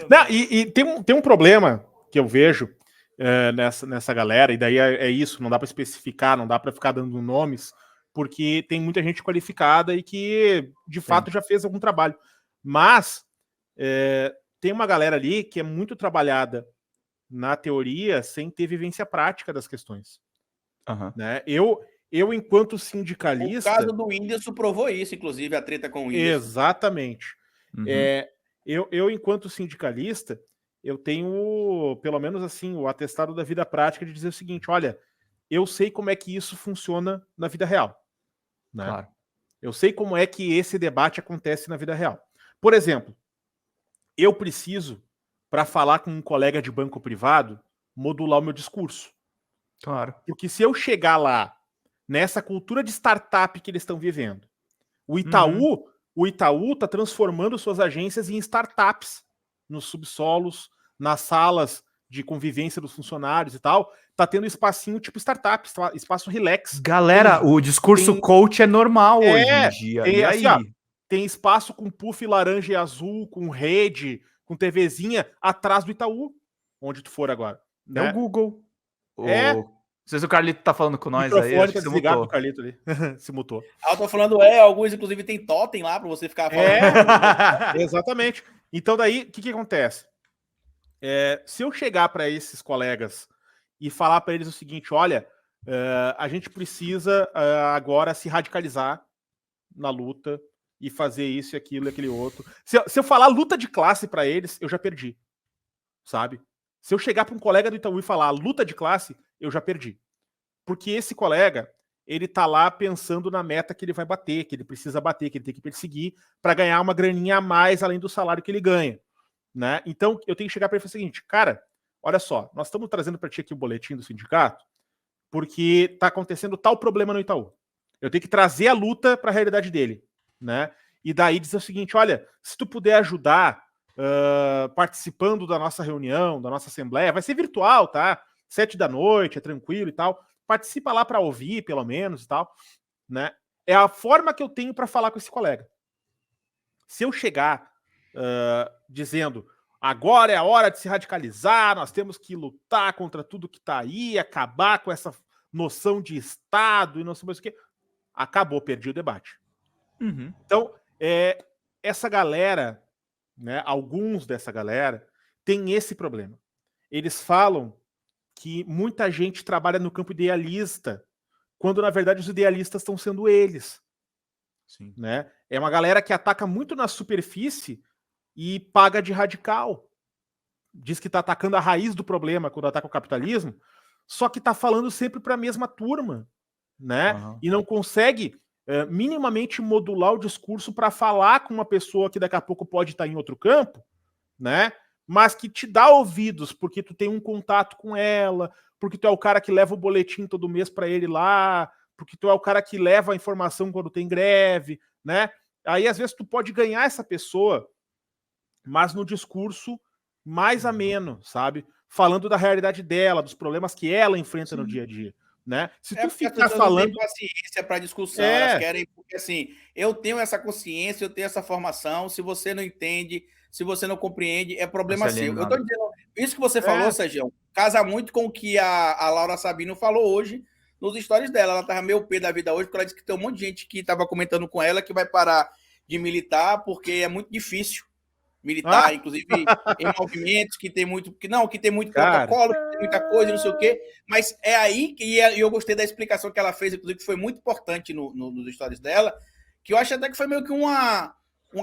Não, e tem um problema que eu vejo nessa galera, e daí é isso, não dá para especificar, não dá para ficar dando nomes, porque tem muita gente qualificada e que, de fato, já fez algum trabalho. Mas tem uma galera ali que é muito trabalhada na teoria sem ter vivência prática das questões. Né? Eu, enquanto sindicalista... O caso do Whindersson provou isso, inclusive, a treta com o Whindersson. Exatamente. Eu, enquanto sindicalista, eu tenho, pelo menos assim, o atestado da vida prática de dizer o seguinte, olha, eu sei como é que isso funciona na vida real. Né? Claro. Eu sei como é que esse debate acontece na vida real. Por exemplo, eu preciso, para falar com um colega de banco privado, modular o meu discurso. Claro. Porque se eu chegar lá, nessa cultura de startup que eles estão vivendo, o Itaú está transformando suas agências em startups, nos subsolos, nas salas de convivência dos funcionários e tal. Tá tendo espacinho tipo startup, espaço relax. Galera, o discurso coach é normal hoje em dia. E aí? Assim, tem espaço com puff laranja e azul, com rede, com TVzinha atrás do Itaú, onde tu for agora. É Né? o Google. Não sei se o Carlito tá falando com nós aí. O aí. microfone tá desligado do Carlito ali. Se mutou. Eu tô falando, alguns inclusive tem totem lá pra você ficar falando. Exatamente. Então daí, o que acontece? Se eu chegar para esses colegas e falar para eles o seguinte, olha, a gente precisa agora se radicalizar na luta e fazer isso, aquilo e aquele outro. Se eu falar luta de classe para eles, eu já perdi. Sabe? Se eu chegar para um colega do Itaú e falar luta de classe, eu já perdi. Porque esse colega, ele tá lá pensando na meta que ele vai bater, que ele precisa bater, que ele tem que perseguir para ganhar uma graninha a mais além do salário que ele ganha. Né? Então, eu tenho que chegar para ele e falar o seguinte, cara, olha só, nós estamos trazendo para ti aqui o boletim do sindicato porque está acontecendo tal problema no Itaú. Eu tenho que trazer a luta para a realidade dele. Né? E daí dizer o seguinte, olha, se tu puder ajudar participando da nossa reunião, da nossa assembleia, vai ser virtual, tá? 7 da noite, é tranquilo e tal. Participa lá para ouvir, pelo menos, e tal. Né? É a forma que eu tenho para falar com esse colega. Se eu chegar dizendo agora é a hora de se radicalizar, nós temos que lutar contra tudo que está aí, acabar com essa noção de Estado e não sei mais o que, acabou, perdi o debate. Então, essa galera, né, alguns dessa galera, tem esse problema. Eles falam que muita gente trabalha no campo idealista, quando na verdade os idealistas estão sendo eles. Sim. Né? É uma galera que ataca muito na superfície e paga de radical. Diz que está atacando a raiz do problema quando ataca o capitalismo, só que está falando sempre para a mesma turma. Né? E não consegue minimamente modular o discurso para falar com uma pessoa que daqui a pouco pode estar em outro campo, né? Mas que te dá ouvidos, porque tu tem um contato com ela, porque tu é o cara que leva o boletim todo mês para ele lá, porque tu é o cara que leva a informação quando tem greve, né? Aí, às vezes, tu pode ganhar essa pessoa, mas no discurso mais ameno, sabe? Falando da realidade dela, dos problemas que ela enfrenta no dia a dia. Né? Se tu ficar falando... não tem paciência para discussão, elas querem, porque assim, eu tenho essa consciência, eu tenho essa formação, se você não entende, se você não compreende, é problema seu. Eu tô dizendo, isso que você falou, Sérgio, casa muito com o que a Laura Sabino falou hoje nos stories dela. Ela tava meio pé da vida hoje, porque ela disse que tem um monte de gente que tava comentando com ela que vai parar de militar porque é muito difícil militar, inclusive em movimentos que tem muito, que tem muito protocolo, que tem muita coisa, não sei o quê, mas é aí que eu gostei da explicação que ela fez, inclusive que foi muito importante nos stories dela, que eu acho até que foi meio que uma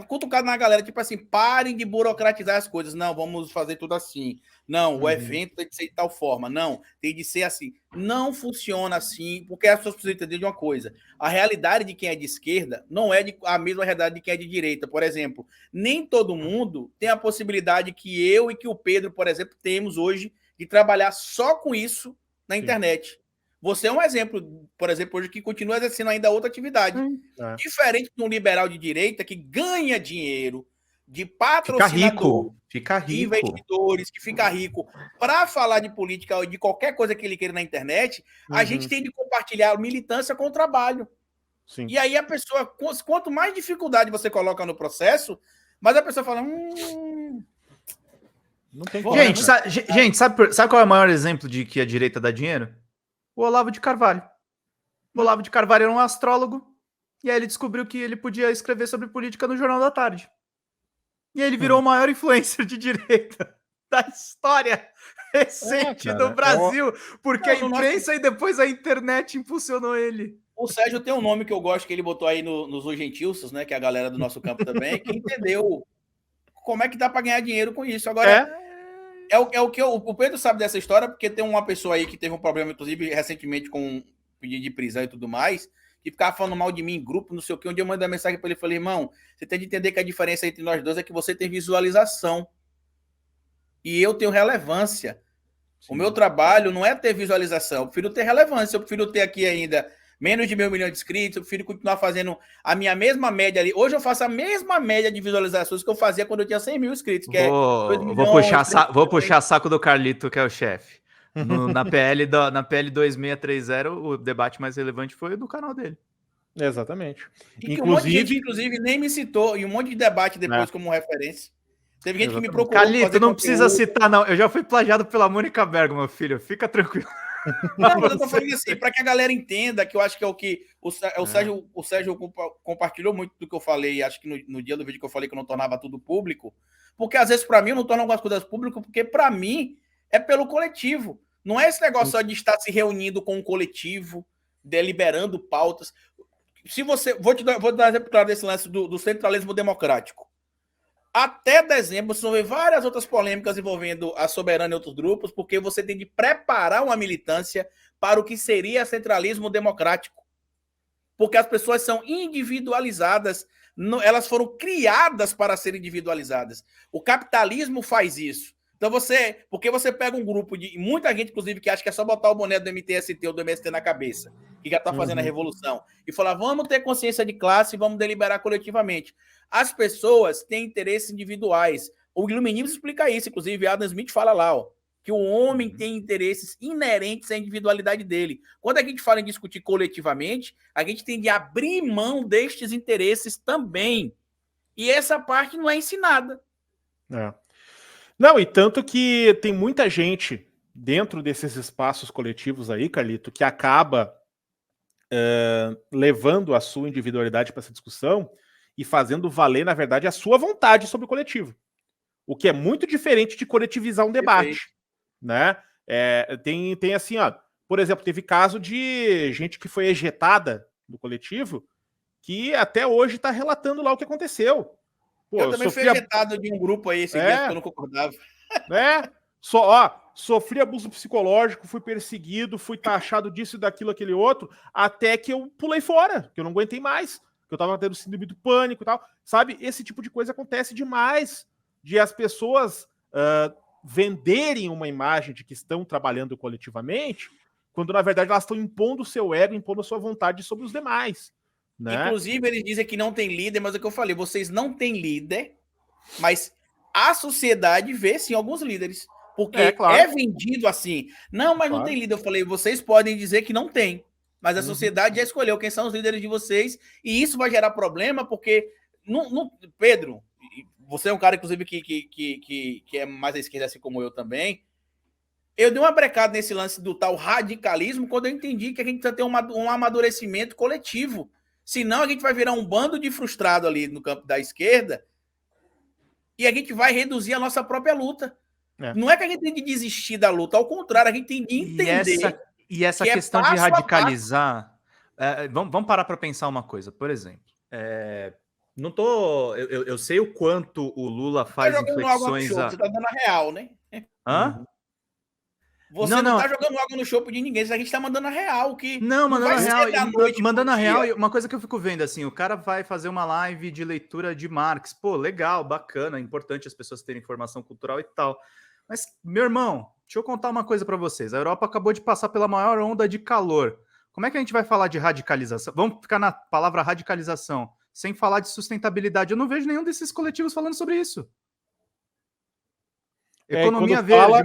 cutucada na galera, tipo assim, parem de burocratizar as coisas, não, vamos fazer tudo assim, não, o evento tem que ser de tal forma, não, tem de ser assim, não funciona assim, porque as pessoas precisam entender de uma coisa, a realidade de quem é de esquerda não é a mesma realidade de quem é de direita. Por exemplo, nem todo mundo tem a possibilidade que eu e que o Pedro, por exemplo, temos hoje de trabalhar só com isso na internet. Você é um exemplo, por exemplo, hoje que continua exercendo ainda outra atividade. Diferente de um liberal de direita que ganha dinheiro de patrocinador, fica rico. De investidores, que fica rico para falar de política ou de qualquer coisa que ele queira na internet, a gente tem de compartilhar militância com o trabalho. Sim. E aí a pessoa, quanto mais dificuldade você coloca no processo, mais a pessoa fala, Não tem como. Gente, sabe qual é o maior exemplo de que a direita dá dinheiro? O Olavo de Carvalho. O Olavo de Carvalho era um astrólogo, e aí ele descobriu que ele podia escrever sobre política no Jornal da Tarde. E aí ele virou o maior influencer de direita da história recente do Brasil, porque a imprensa e depois a internet impulsionou ele. O Sérgio tem um nome que eu gosto, que ele botou aí nos Urgentilsos, né, que é a galera do nosso campo também, que entendeu como é que dá para ganhar dinheiro com isso. Agora, é o que o Pedro sabe dessa história, porque tem uma pessoa aí que teve um problema, inclusive, recentemente com um pedido de prisão e tudo mais, que ficava falando mal de mim em grupo, não sei o que. Um dia eu mandei uma mensagem para ele e falei, irmão, você tem de entender que a diferença entre nós dois é que você tem visualização e eu tenho relevância. Sim. O meu trabalho não é ter visualização, eu prefiro ter relevância, eu prefiro ter aqui ainda menos de 1 milhão de inscritos, eu prefiro continuar fazendo a minha mesma média ali. Hoje eu faço a mesma média de visualizações que eu fazia quando eu tinha 100 mil inscritos, que vou puxar saco do Carlito, que é o chefe. Na PL 2630, o debate mais relevante foi do canal dele. Exatamente. E que um monte de gente, inclusive, nem me citou, e um monte de debate depois como referência. Teve gente que me procurou. Carlito, não precisa citar, não. Eu já fui plagiado pela Mônica Bergo, meu filho. Fica tranquilo. Não, mas eu tô falando assim, para que a galera entenda, que eu acho que é o que o Sérgio compartilhou muito do que eu falei, acho que no dia do vídeo que eu falei que eu não tornava tudo público, porque às vezes para mim eu não torno algumas coisas públicas, porque para mim é pelo coletivo. Não é esse negócio só de estar se reunindo com um coletivo, deliberando pautas. Se você, vou dar um exemplo claro desse lance do centralismo democrático. Até dezembro, vocês vão ver várias outras polêmicas envolvendo a Soberana e outros grupos, porque você tem de preparar uma militância para o que seria centralismo democrático. Porque as pessoas são individualizadas, elas foram criadas para serem individualizadas. O capitalismo faz isso. Então porque você pega um grupo de muita gente, inclusive, que acha que é só botar o boné do MTST ou do MST na cabeça, que já está fazendo a revolução, e falar, vamos ter consciência de classe e vamos deliberar coletivamente. As pessoas têm interesses individuais. O iluminismo explica isso, inclusive Adam Smith fala lá, ó, que o homem tem interesses inerentes à individualidade dele. Quando a gente fala em discutir coletivamente, a gente tem de abrir mão destes interesses também. E essa parte não é ensinada. Não, e tanto que tem muita gente dentro desses espaços coletivos aí, Carlito, que acaba levando a sua individualidade para essa discussão e fazendo valer, na verdade, a sua vontade sobre o coletivo. O que é muito diferente de coletivizar um debate. Né? Tem assim, ó, por exemplo, teve caso de gente que foi ejetada do coletivo que até hoje está relatando lá o que aconteceu. Pô, eu também fui ejetado de um grupo aí esse dia que eu não concordava. Sofri abuso psicológico, fui perseguido, fui taxado disso e daquilo, aquele outro, até que eu pulei fora, que eu não aguentei mais, que eu tava tendo síndrome do pânico e tal. Sabe, esse tipo de coisa acontece demais, de as pessoas venderem uma imagem de que estão trabalhando coletivamente, quando na verdade elas estão impondo o seu ego, impondo a sua vontade sobre os demais. Né? Inclusive, eles dizem que não tem líder, mas é o que eu falei, vocês não têm líder, mas a sociedade vê sim alguns líderes, porque é vendido assim. Não, mas não tem líder. Eu falei, vocês podem dizer que não tem, mas a sociedade já escolheu quem são os líderes de vocês, e isso vai gerar problema, porque Pedro, você é um cara, inclusive, que é mais à esquerda, assim como eu também. Eu dei uma brecada nesse lance do tal radicalismo quando eu entendi que a gente precisa ter um amadurecimento coletivo. Senão a gente vai virar um bando de frustrado ali no campo da esquerda e a gente vai reduzir a nossa própria luta. Não é que a gente tem de desistir da luta, ao contrário, a gente tem de entender. E essa questão de radicalizar... vamos parar para pensar uma coisa. Por exemplo, não tô... Eu sei o quanto o Lula faz inflexões... Você tá dando a real, né? Hã? Você não tá jogando água no chope de ninguém, a gente tá mandando a real. Mandando a real, uma coisa que eu fico vendo, assim, o cara vai fazer uma live de leitura de Marx. Pô, legal, bacana, importante as pessoas terem informação cultural e tal. Mas, meu irmão, deixa eu contar uma coisa para vocês. A Europa acabou de passar pela maior onda de calor. Como é que a gente vai falar de radicalização? Vamos ficar na palavra radicalização, sem falar de sustentabilidade. Eu não vejo nenhum desses coletivos falando sobre isso. Economia verde...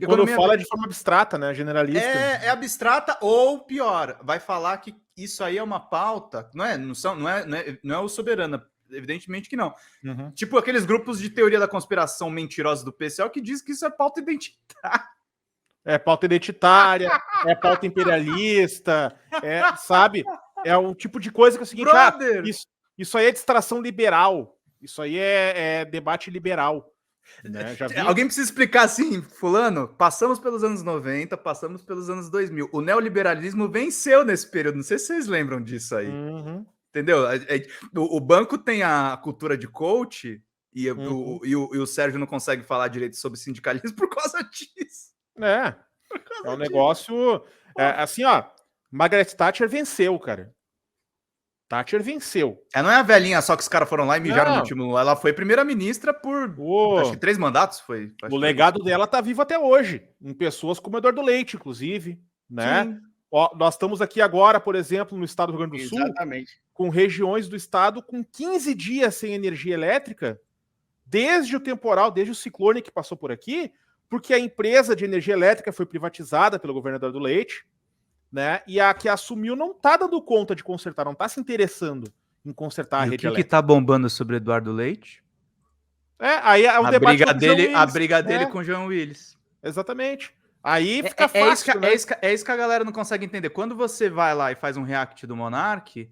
Quando fala de forma abstrata, né? Generalista. É abstrata ou pior, vai falar que isso aí é uma pauta, não é o Soberana. Evidentemente que não. Uhum. Tipo aqueles grupos de teoria da conspiração mentirosa do PCO que diz que isso é pauta identitária. É pauta identitária, é pauta imperialista, sabe? É um tipo de coisa que é o seguinte, isso aí é distração liberal, isso aí é debate liberal. Né? Já vi? Alguém precisa explicar assim, fulano, passamos pelos anos 90, passamos pelos anos 2000. O neoliberalismo venceu nesse período, não sei se vocês lembram disso aí. Uhum. Entendeu? O banco tem a cultura de coach e o Sérgio não consegue falar direito sobre sindicalismo por causa disso. É um negócio... assim, ó, Margaret Thatcher venceu, cara. Thatcher venceu. Não é a velhinha só que os caras foram lá e mijaram no último. Ela foi primeira-ministra por acho que 3 mandatos. O legado dela tá vivo até hoje, em pessoas como Eduardo Leite, inclusive. Né? Ó, nós estamos aqui agora, por exemplo, no estado do Rio Grande do Sul, com regiões do estado com 15 dias sem energia elétrica, desde o temporal, desde o ciclone que passou por aqui, porque a empresa de energia elétrica foi privatizada pelo governador do Leite, né? E a que assumiu não está dando conta de consertar, não está se interessando em consertar a rede elétrica. O que está bombando sobre Eduardo Leite? Aí é um debate sobre João Willis. A briga dele com o João Willis. Exatamente. Aí fica fácil, né? É isso que a galera não consegue entender. Quando você vai lá e faz um react do Monark,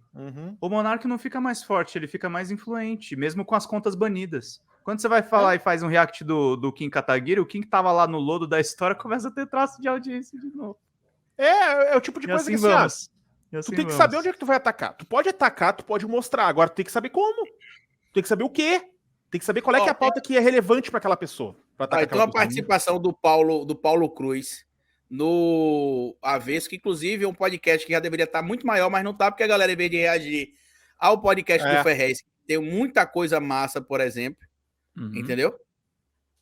o Monark não fica mais forte, ele fica mais influente, mesmo com as contas banidas. Quando você vai falar e faz um react do Kim Kataguiri, o Kim que tava lá no lodo da história começa a ter traço de audiência de novo. É o tipo de coisa assim que assim, tu tem que saber onde é que tu vai atacar. Tu pode atacar, tu pode mostrar. Agora tu tem que saber como. Tu tem que saber o quê. Tem que saber qual é que é a pauta que é relevante para aquela pessoa. Então a participação do Paulo Cruz no Avesso, que inclusive é um podcast que já deveria estar muito maior, mas não tá, porque a galera, em vez de reagir ao podcast do Ferrez, que tem muita coisa massa, por exemplo, entendeu?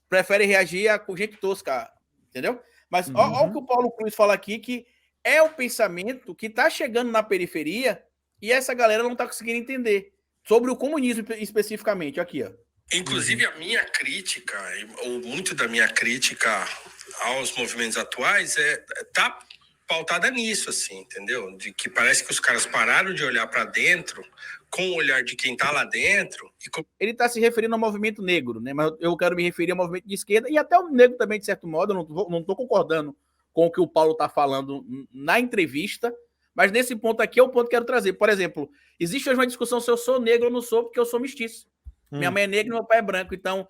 Prefere reagir com gente tosca, entendeu? Mas olha o que o Paulo Cruz fala aqui, que é o pensamento que está chegando na periferia e essa galera não está conseguindo entender sobre o comunismo especificamente. Aqui, ó. Inclusive, a minha crítica, ou muito da minha crítica aos movimentos atuais, tá pautada nisso, assim, entendeu? De que parece que os caras pararam de olhar para dentro com o olhar de quem tá lá dentro. Ele está se referindo ao movimento negro, né? Mas eu quero me referir ao movimento de esquerda e até o negro também, de certo modo. Eu não estou concordando com o que o Paulo está falando na entrevista, mas nesse ponto aqui é o ponto que eu quero trazer. Por exemplo, existe hoje uma discussão se eu sou negro ou não sou, porque eu sou mestiço. Minha mãe é negra e meu pai é branco. Então,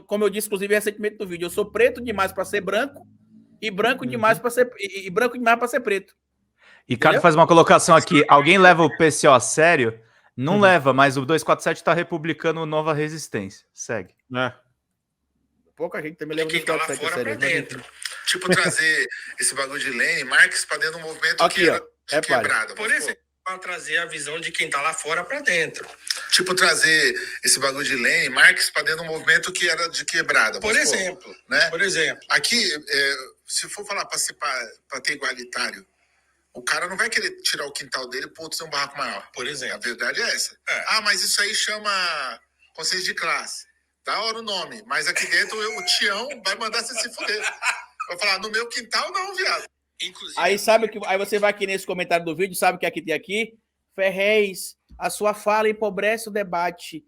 como eu disse, inclusive, recentemente no vídeo, eu sou preto demais para ser branco e branco demais para ser preto. Ricardo faz uma colocação aqui. Alguém leva o PCO a sério? Não leva, mas o 247 está republicando Nova Resistência. Segue. Pouca gente também leva o 247 a sério. Dentro. Tipo, trazer esse bagulho de Lenin, Marx para dentro do movimento aqui, que era quebrado. Por exemplo, para trazer a visão de quem tá lá fora para dentro. Tipo, trazer esse bagulho de Lenin, Marx para dentro do movimento que era de quebrada. Por exemplo, né? Por exemplo. Aqui, se for falar para ter igualitário, o cara não vai querer tirar o quintal dele para outro ser um barraco maior. Por exemplo. A verdade é essa. Mas isso aí chama consciência de classe. Da hora o nome. Mas aqui dentro o Tião vai mandar você se fuder. Vai falar, no meu quintal não, viado. Inclusive, aí você vai aqui nesse comentário do vídeo, sabe o que aqui tem aqui? Ferrez, a sua fala empobrece o debate.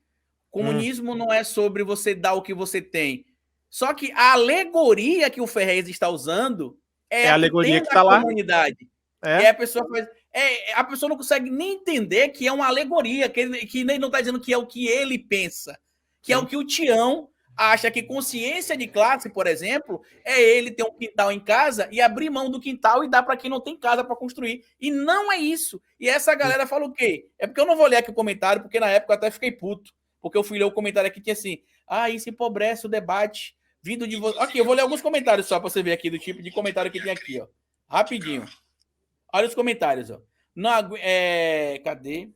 Comunismo não é sobre você dar o que você tem. Só que a alegoria que o Ferrez está usando é a alegoria que está lá. Comunidade. E a pessoa faz. A pessoa não consegue nem entender que é uma alegoria, que ele não está dizendo que é o que ele pensa, que é o que o Tião acha que consciência de classe, por exemplo, é ele ter um quintal em casa e abrir mão do quintal e dar para quem não tem casa para construir. E não é isso. E essa galera fala o quê? É porque eu não vou ler aqui o comentário, porque na época eu até fiquei puto, porque eu fui ler o comentário aqui que tinha assim, isso empobrece o debate. Vindo de você. Aqui, eu vou ler alguns comentários só para você ver aqui do tipo de comentário que tem aqui, ó. Rapidinho. Olha os comentários, ó. Cadê?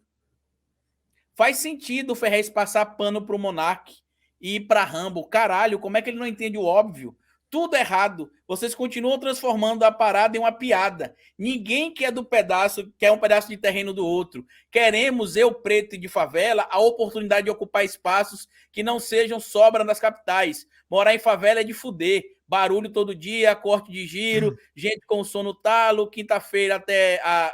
Faz sentido o Ferrez passar pano pro Monark e ir pra Rambo. Caralho, como é que ele não entende o óbvio? Tudo errado. Vocês continuam transformando a parada em uma piada. Ninguém quer um pedaço de terreno do outro. Queremos, eu preto e de favela, a oportunidade de ocupar espaços que não sejam sobra nas capitais. Morar em favela é de fuder. Barulho todo dia, corte de giro, gente com sono talo, quinta-feira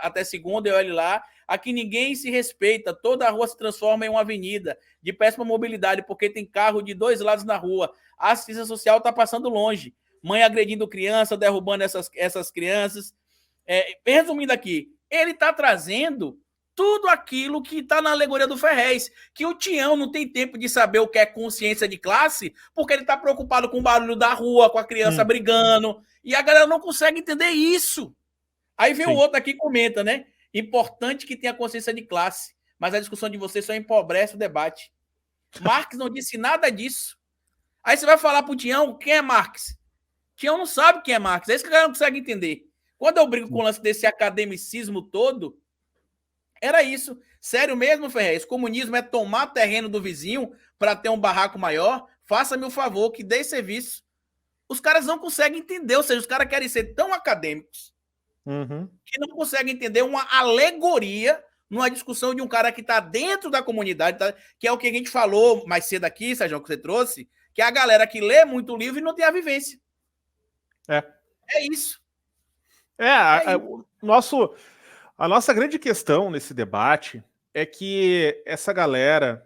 até segunda, eu olho lá. Aqui ninguém se respeita, toda a rua se transforma em uma avenida de péssima mobilidade, porque tem carro de 2 lados na rua. A assistência social está passando longe. Mãe agredindo criança, derrubando essas crianças. Resumindo aqui, ele está trazendo tudo aquilo que está na alegoria do Ferrez, que o Tião não tem tempo de saber o que é consciência de classe, porque ele está preocupado com o barulho da rua, com a criança brigando, e a galera não consegue entender isso. Aí vem o outro aqui e comenta, né? Importante que tenha consciência de classe, mas a discussão de vocês só empobrece o debate. Marx não disse nada disso. Aí você vai falar pro Tião, quem é Marx? Tião não sabe quem é Marx, é isso que a galera não consegue entender. Quando eu brigo com o lance desse academicismo todo, era isso. Sério mesmo, Ferrez? Comunismo é tomar terreno do vizinho para ter um barraco maior? Faça-me o favor que dê serviço. Os caras não conseguem entender, ou seja, os caras querem ser tão acadêmicos que não conseguem entender uma alegoria numa discussão de um cara que está dentro da comunidade, que é o que a gente falou mais cedo aqui, Sérgio, que você trouxe, que é a galera que lê muito livro e não tem a vivência. É isso. A nossa grande questão nesse debate é que essa galera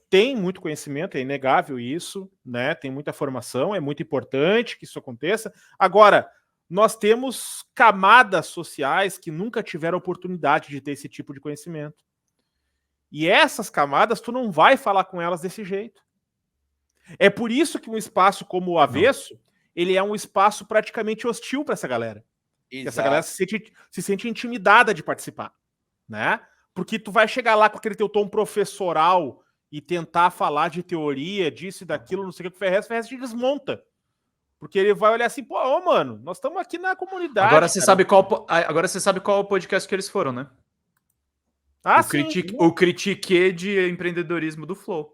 tem muito conhecimento, é inegável isso, né? Tem muita formação, é muito importante que isso aconteça. Agora, nós temos camadas sociais que nunca tiveram oportunidade de ter esse tipo de conhecimento. E essas camadas, tu não vai falar com elas desse jeito. É por isso que um espaço como o Avesso, ele é um espaço praticamente hostil para essa galera. Essa galera se sente intimidada de participar, né? Porque tu vai chegar lá com aquele teu tom professoral e tentar falar de teoria, disso e daquilo, não sei o que, o Ferrez te desmonta. Porque ele vai olhar assim, pô, mano, nós estamos aqui na comunidade. Agora você sabe qual o podcast que eles foram, né? O Critique de empreendedorismo do Flow.